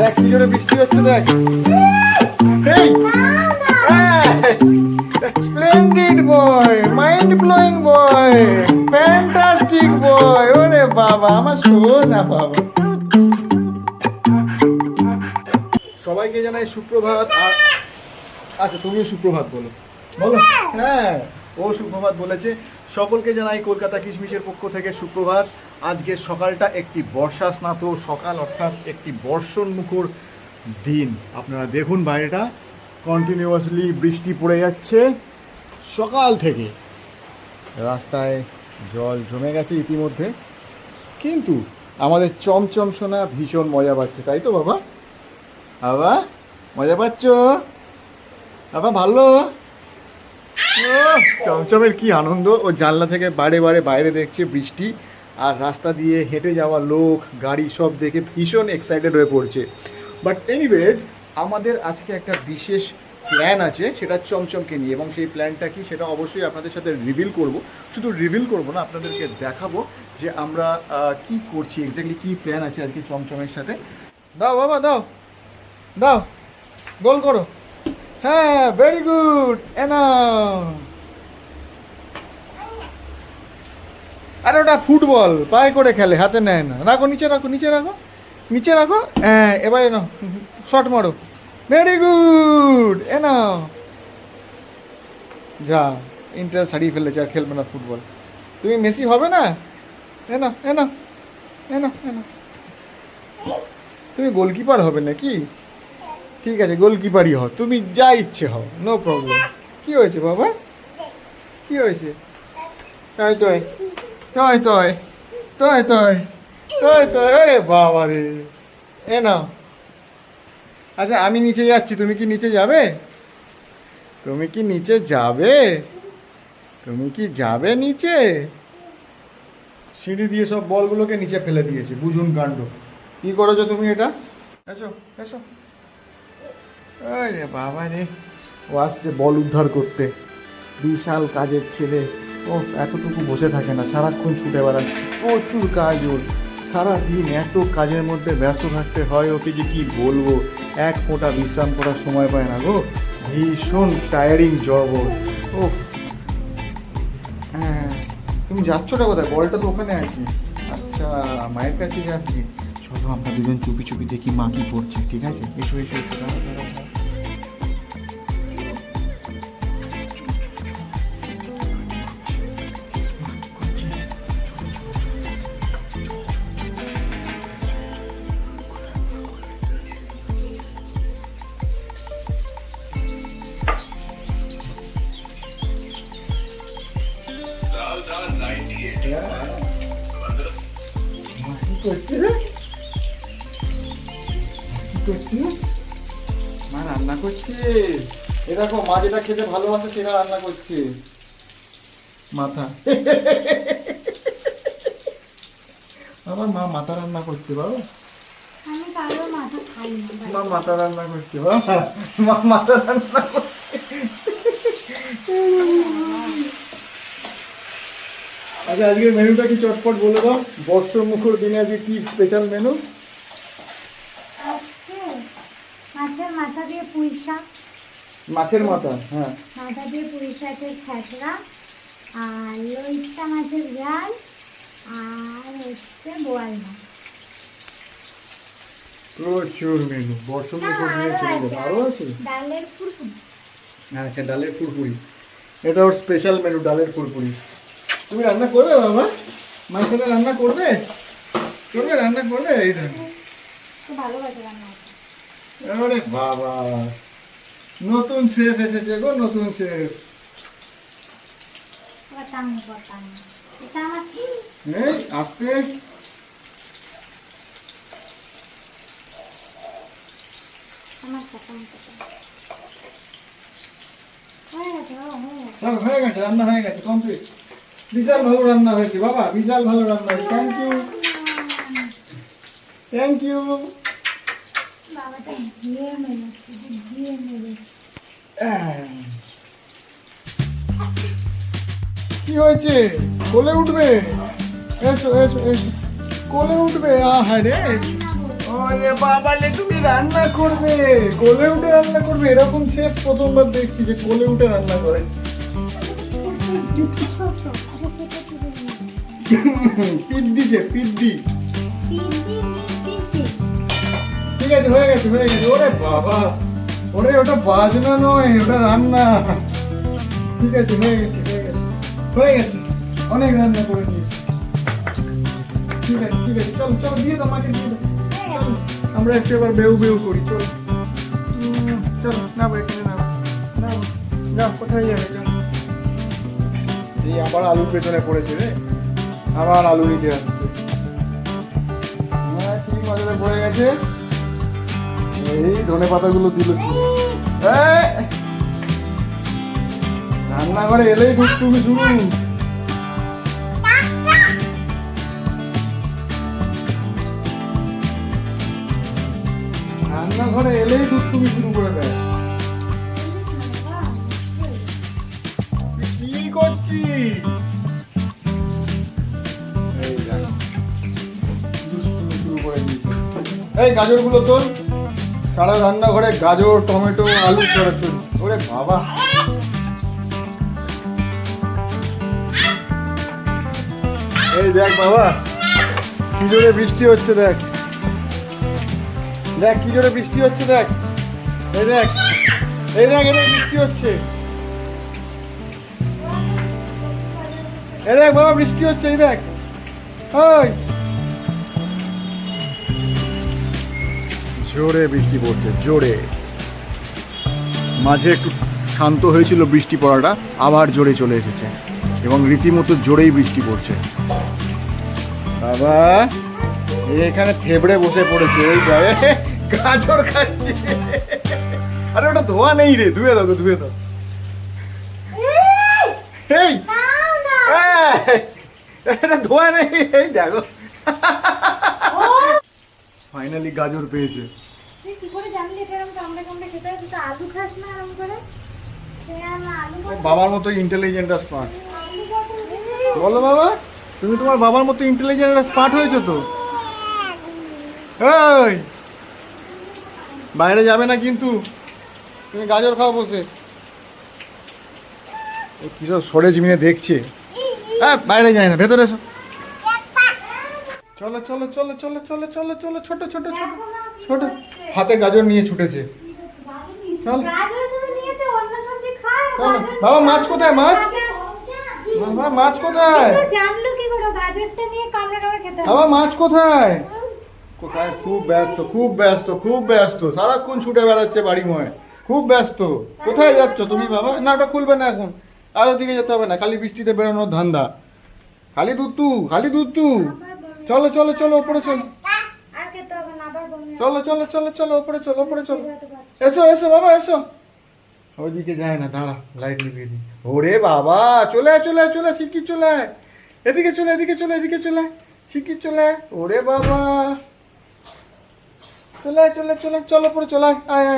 দেখ কি জোরে বৃষ্টি হচ্ছে দেখ। স্প্লেন্ডিড বয়, মাইন্ড ব্লোয়িং বয়, ফ্যান্টাস্টিক বয়। ওরে বাবা আমার সোনা বাবা। সবাইকে জানাই সুপ্রভাত। আর আচ্ছা তুমিও সুপ্রভাত বলো বলো। হ্যাঁ ও সুপ্রভাত বলেছে। সকলকে জানাই কলকাতা কিশমিশের পক্ষ থেকে সুপ্রভাত। আজকে সকালটা একটি বর্ষা স্নাত সকাল, অর্থাৎ একটি বর্ষণমুখর দিন। আপনারা দেখুন বাইরেটা কন্টিনিউয়াসলি বৃষ্টি পড়ে যাচ্ছে সকাল থেকে। রাস্তায় জল জমে গেছে ইতিমধ্যে, কিন্তু আমাদের চমচম সোনা ভীষণ মজা পাচ্ছে, তাই তো বাবা? বাবা মজা পাচ্ছ? বাবা ভালো? চমচমের কি আনন্দ! ও জানলা থেকে বারে বারে বাইরে দেখছে বৃষ্টি, আর রাস্তা দিয়ে হেঁটে যাওয়া লোক গাড়ি সব দেখে ভীষণ এক্সাইটেড হয়ে পড়ছে। বাট এনিওয়েজ, আমাদের আজকে একটা বিশেষ প্ল্যান আছে, সেটা চমচমকে নিয়ে। এবং সেই প্ল্যানটা কি সেটা অবশ্যই আপনাদের সাথে রিভিল করব। শুধু রিভিল করব না, আপনাদেরকে দেখাবো যে আমরা কি করছি, এক্স্যাক্টলি কী প্ল্যান আছে আজকে চমচমের সাথে। দাও বাবা দাও দাও, গোল করো। হ্যাঁ ভেরি গুড। আরে ওটা ফুটবল, পায়ে করে খেলে, হাতে নেয় না। রাখো নিচে, রাখো নিচে, রাখো নিচে রাখো। হ্যাঁ এবারে নাও, শট মারো। Very good. যা ইন্টারেস্ট হারিয়ে ফেলেছে, আর খেলবে না ফুটবল। তুমি মেসি হবে না? এনো এনো এনো এনো। তুমি গোলকিপার হবে নাকি? ঠিক আছে গোলকিপারই হও, তুমি যা ইচ্ছে হও, নো প্রবলেম। কি হয়েছে বাবা? কি হয়েছে? তাই তয় তয় তয় তয় তয় তয় তয়। আরে বাবা রে, এ নাও। আচ্ছা আমি নিচে যাচ্ছি, তুমি কি নিচে যাবে? তুমি কি নিচে যাবে? তুমি কি যাবে নিচে? সিঁড়ি দিয়ে সব বলগুলোকে নিচে ফেলে দিয়েছে, বুঝুন কাণ্ড। কি করেছো তুমি এটা? এসো এসো। আরে বাবা রে, ও আসছে বল উদ্ধার করতে। বিশাল কাজের ছেলে। ও এতটুকু বসে থাকে না, সারাক্ষণ ছুটে বেড়াচ্ছে, প্রচুর কাজ ওর। সারাদিন এত কাজের মধ্যে ব্যস্ত থাকতে হয় ওকে, যে কি বলবো। এক ফোঁটা বিশ্রাম করার সময় পায় না গো। ভীষণ টায়ারিং জব ওর। ও হ্যাঁ, তুমি যাচ্ছোটা কোথায়? বলটা তো ওখানে আছে। আচ্ছা মায়ের কাছে যাচ্ছি। চলো আমরা দুজন চুপি চুপি দেখি মা কি করছে। ঠিক আছে এসো এসো এসো। দাঁড়াও, দাঁড়াও, দাঁড়াও। মা রান্না করছে। এ দেখো মা যেটা খেতে ভালোবাসে সেটা রান্না করছে। মাথা। আমার মা মাথা রান্না করছে বাবা। মা মাথা রান্না করছে বাবা। মা মাথা রান্না করছে। আচ্ছা আজকের মেনুটা কি চটপট বলে দাও। বর্ষমুখর দিনে আজকে কি স্পেশাল মেনু? মাছের মাথা দিয়ে পুঁই শাক। মাছের মাথা, হ্যাঁ মাথা দিয়ে পুঁই শাকের খ্যাচড়া, আর লইট্টা মাছের ঝাল, আর হচ্ছে বোয়াল মাছ। প্রচুর মেনু বর্ষমুখর দিনে চলে যাবে। আরও আছে ডালের ফুলফুল। হ্যাঁ সে ডালের ফুলপুরি, এটা ওর স্পেশাল মেনু, ডালের ফুলপুরি। তুমি রান্না করবে বাবা? মায়ের সাথে রান্না করবে? করবে রান্না করবে? এই দেখো ভালোবাসে রান্না। আরে বাবা, নতুন শেফ এসেছে গো, নতুন শেফ। এই আসতে। হয়ে গেছে, রান্না হয়ে গেছে, কমপ্লিট। বিশাল ভালো রান্না হয়েছে বাবা, বিশাল ভালো রান্না হয়েছে। Thank you thank you. কি হয়েছে? কোলে উঠবে? এসো এসো এসো, কোলে উঠবে। হ্যাঁ রে, ও ওরে বাবা লে, তুমি রান্না করবে, কোলে উঠে রান্না করবে? এরকম শেফ প্রথমবার দেখছি যে কোলে উঠে রান্না করে। পিদ্দি, ঠিক আছে, হয়ে গেছে। ওরে বাবা, ওরে ওটা বাজনা নয়, ওটা রান্না। ঠিক আছে, হয়ে গেছে, অনেক রান্না করে দিয়েছি। ঠিক আছে, চলো দিয়ে দাও, মাকে দিয়ে দাও। চলো আমরা একটু এবার বেউ করি, চলো চলো, না এখানে না, কোথায় যাবে? চলো। এই আবার আলুর পেছনে পড়েছে রে, আবার আলু নিতে আসছে। হ্যাঁ, ঠিক মাঝে পড়ে গেছে। এই ধনে পাতাগুলো দিল। রান্নাঘরে এলেই দুষ্টুমি শুরু। রান্নাঘরে এলেই দুষ্টুমি শুরু করে দেয়। কি করছিস? এই দেখো, দুষ্টুমি শুরু করে দিয়েছে। এই গাজরগুলো তোল, সারা রান্নাঘরে গাজর, টমেটো, আলু চড়াচড়ি। ওরে বাবা, এই দেখ বাবা, কি জোরে বৃষ্টি হচ্ছে, দেখ কি জোরে বৃষ্টি হচ্ছে, দেখ বৃষ্টি হচ্ছে। এই দেখ বাবা, বৃষ্টি হচ্ছে, এই দেখ। ওই জোরে বৃষ্টি পড়ছে, জোরে। মাঝে একটু শান্ত হয়েছিল বৃষ্টি পড়াটা, আবার জোরে চলে এসেছে এবং রীতিমতো জোরেই বৃষ্টি পড়ছে। বাবা এখানে থেবড়ে বসে পড়েছে, এই গায়ে গাজর খাচ্ছে। আরে ওটা ধোয়া নেই রে, ধুয়ে দাও। এই এটা ধোয়া নেই, এই দেখো। ফাইনালি গাজর পেয়েছে। বাবার মতো ইন্টেলিজেন্ট আর স্মার্ট। বলো বাবা, তুমি তোমার বাবার মতো ইন্টেলিজেন্ট আর স্মার্ট হয়েছো তো। এই বাইরে যাবে না কিন্তু, তুমি গাজর খাও বসে। কিসব সরে জিমিনে দেখছে। হ্যাঁ, বাইরে যায় না, ভেতরে এসো। চলো ছোট হাতে গাজর নিয়ে ছুটেছে। চলো বাবা, মাছ কোথায়? বাবা মাছ কোথায়? বাবা মাছ কোথায়? খুব ব্যস্ত, সারাক্ষণ ছুটে বেড়াচ্ছে বাড়িময়, খুব ব্যস্ত। কোথায় যাচ্ছ তুমি বাবা? না, ওটা খুলবে না এখন, আর ওদিকে যেতে হবে না, খালি বৃষ্টিতে বেরোনোর ধান্দা, খালি দুধ তু। চলো ওপরে চলো, ওপরে চলো। এসো বাবা, এসো। ওইদিকে যায় না, দাঁড়া, লাইট নিভিয়ে দিই। ওরে বাবা, চলে শিগগির চলে, এদিকে চলে, শিগগির চলে। ওরে বাবা, চলো ওপরে চলে, আয়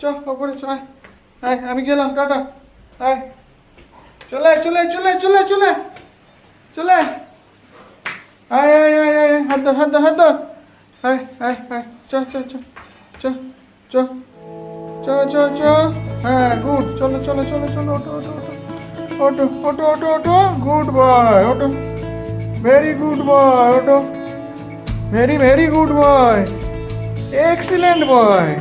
চ ওপরে চল, আয় আমি গেলাম, টাটা। আয় চলে, আয় হাত ধর, আয় চ। হ্যাঁ, গুড, চলো, ওটো, গুড বয়, ওটো, ভেরি গুড বয়, ওটো, ভেরি গুড বয়, এক্সিলেন্ট বয়,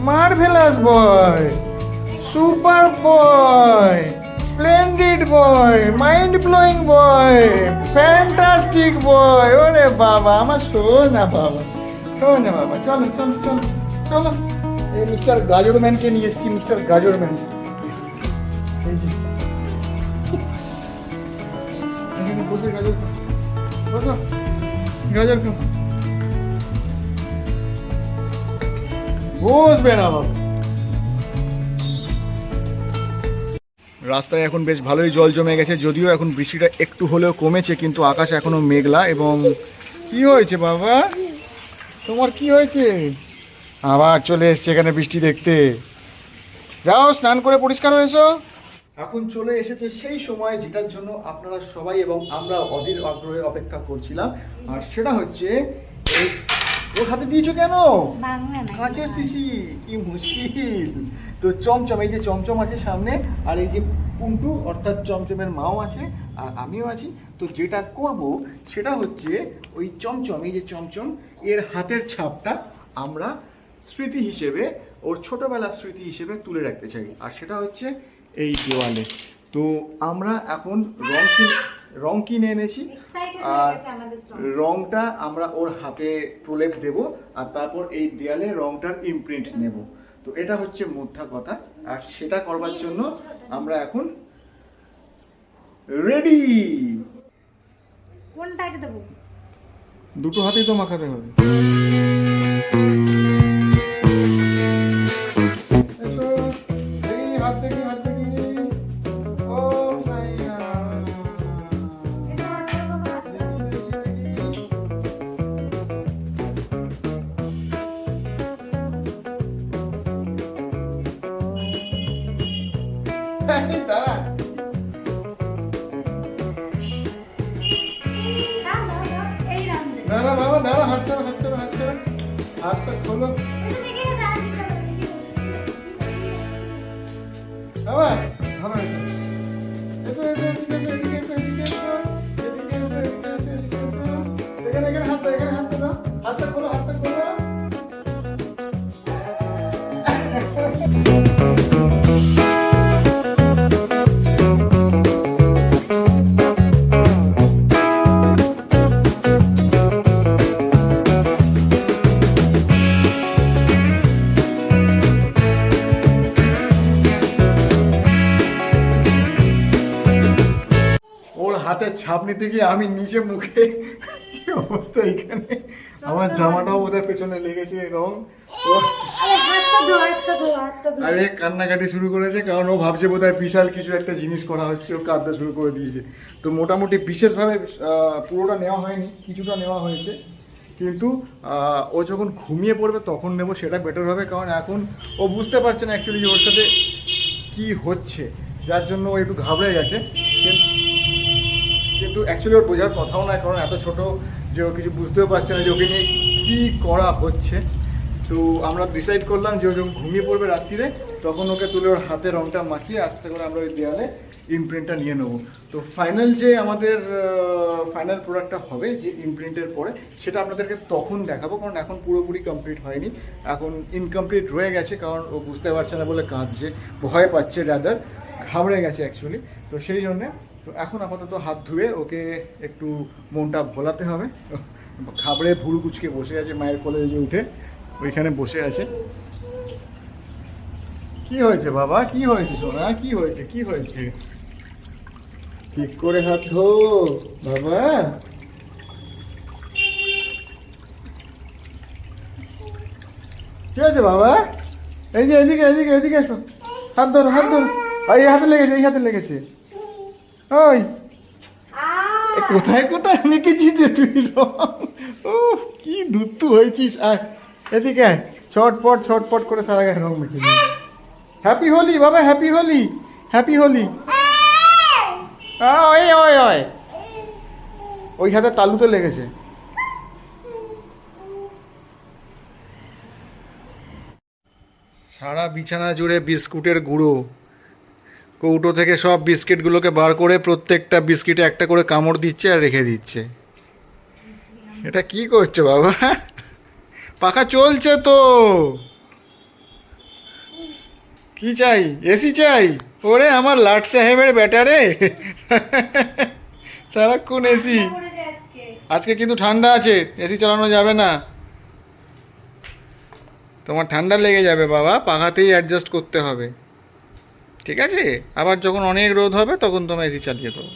মার্ভেলাস বয়, সুপার বয়, স্প্লেন্ডিড বয়, মাইন্ড ব্লোয়িং বয়, ফ্যান্টাস্টিক বয়। ওরে বাবা, আমার শোনা বাবা, চলো। এই মিস্টার গাজরম্যানকে নিয়ে এসছি, মিস্টার গাজরম্যান। বসে গাজর খাও, বসবে না বাবা। রাস্তায় এখন বেশ ভালোই জল জমে গেছে, যদিও এখন বৃষ্টিটা একটু হলেও কমেছে, কিন্তু আকাশ এখনো মেঘলা। এবং কি হয়েছে বাবা, তোমার কি হয়েছে? আবার চলে এসছে এখানে বৃষ্টি দেখতে। যাও, স্নান করে পরিষ্কার হয়ে এসো। এখন চলে এসেছে সেই সময় যেটার জন্য আপনারা সবাই এবং আমরা অধীর আগ্রহে অপেক্ষা করছিলাম, আর সেটা হচ্ছে এই ওর হাতে দিয়েছো কেন? বাংলা না, কাঁচের শিশি, কি মুশকিল। তো চমচম, এই যে চমচম আছে সামনে, আর এই যে পুন্টু অর্থাৎ চমচমের মাও আছে, আর আমিও আছি। তো যেটা করব সেটা হচ্ছে ওই চমচম, এই যে চমচম এর হাতের ছাপটা আমরা স্মৃতি হিসেবে, ওর ছোটবেলার স্মৃতি হিসেবে তুলে রাখতে চাই, আর সেটা হচ্ছে এই দেওয়ালে। তো আমরা এখন রং কিনে এনেছি, আর রংটা আমরা ওর হাতে প্রলেপ দেব, আর তারপর এই দেয়ালে রংটার ইমপ্রিন্ট নেব। তো এটা হচ্ছে মোদ্দা কথা, আর সেটা করবার জন্য আমরা এখন রেডি। কোনটাকে দেবো? দুটো হাতেই তো মাখাতে হবে। এসো, দেখি হাত দেখি, হাত দেখি। ও সাইয়া, দাঁড়া। দাঁড়া বাবা, দাঁড়া, হাত ছাড়া, হাত ছাড়া, হাত ছাড়া, হাতটা খোলো বাবা। ভালো হয়েছে। এসো, এসো, এদিকে এসো, এদিকে এসো, এদিকে এসো, এদিকে এসো, এদিকে এসো, এদিকে এসো। এখানে, এখানে হাতটা, এখানে হাতটা দাও, হাতটা খোলো, হাতটা খোলো। ওর হাতে ছাপ নিতে গিয়ে আমি নিচে মুখে, কি অবস্থা এখানে। আমার জামাটাও বোধহয় পেছনে লেগেছে রং। আরে কান্নাকাটি শুরু করেছে, কারণ ও ভাবছে বোধহয় বিশাল কিছু একটা জিনিস করা হচ্ছে, ও কাঁদতে শুরু করে দিয়েছে। তো মোটামুটি বিশেষভাবে পুরোটা নেওয়া হয়নি, কিছুটা নেওয়া হয়েছে, কিন্তু ও যখন ঘুমিয়ে পড়বে তখন নেবো, সেটা বেটার হবে। কারণ এখন ও বুঝতে পারছে না অ্যাকচুয়ালি ওর সাথে কি হচ্ছে, যার জন্য ও একটু ঘাবড়ে গেছে। কিন্তু অ্যাকচুয়ালি ওর বোঝার কথাও নয়, কারণ এত ছোট যে ও কিছু বুঝতেও পারছে না যে ওকে নিয়ে কী করা হচ্ছে। তো আমরা ডিসাইড করলাম যে ও যখন ঘুমিয়ে পড়বে রাত্রিরে, তখন ওকে তুলে ওর হাতে রংটা মাখিয়ে আস্তে করে আমরা ওই দেয়ালে ইমপ্রিন্টটা নিয়ে নেবো। তো ফাইনাল যে আমাদের ফাইনাল প্রোডাক্টটা হবে যে ইমপ্রিন্টের পরে, সেটা আপনাদেরকে তখন দেখাবো, কারণ এখন পুরোপুরি কমপ্লিট হয়নি, এখন ইনকমপ্লিট রয়ে গেছে। কারণ ও বুঝতে পারছে না বলে কাঁদছে, ভয় পাচ্ছে, রাদার ঘাবড়ে গেছে অ্যাকচুয়ালি। তো সেই জন্যে তো এখন আপাতত হাত ধুয়ে ওকে একটু মনটা ভোলাতে হবে। ঘাবড়ে ভুরু কুচকে বসে আছে মায়ের কোলে, যে উঠে ওইখানে বসে আছে। কি হয়েছে বাবা, কি হয়েছে সোনা, কি হয়েছে, কি হয়েছে? ঠিক করে হাত ধো বাবা। কি হয়েছে বাবা? এই যে এদিকে, এদিকে, এদিকে এসো, হাত ধরো, হাত ধরো। এই হাতে লেগেছে, এই হাতে লেগেছে। ওই কোথায় কোথায় মেখেছিস রে তুই রং? ও কি দুত্তু হয়েছিস। আয় এদিকে আয়, ছটপট ছটপট করে সারা গায়ে রং মেখে দিস। হ্যাপি হোলি বাবা, হ্যাপি হোলি, হ্যাপি হোলি। ওই ওই ওই ওই হাতে তালুতে লেগেছে। সারা বিছানা জুড়ে বিস্কুটের গুঁড়ো। কৌটো থেকে সব বিস্কিটগুলোকে বার করে প্রত্যেকটা বিস্কিটে একটা করে কামড় দিচ্ছে আর রেখে দিচ্ছে। এটা কি করছো বাবা? পাখা চলছে তো। কি চাই? এসি চাই? ওরে আমার লাট সাহেবের ব্যাটারে, সারাক্ষণ এসি। আজকে কিন্তু ঠান্ডা আছে, এসি চালানো যাবে না, তোমার ঠান্ডা লেগে যাবে বাবা, পাখাতেই অ্যাডজাস্ট করতে হবে, ঠিক আছে? আবার যখন অনেক রোদ হবে তখন তোমার এসি চালিয়ে দেবো।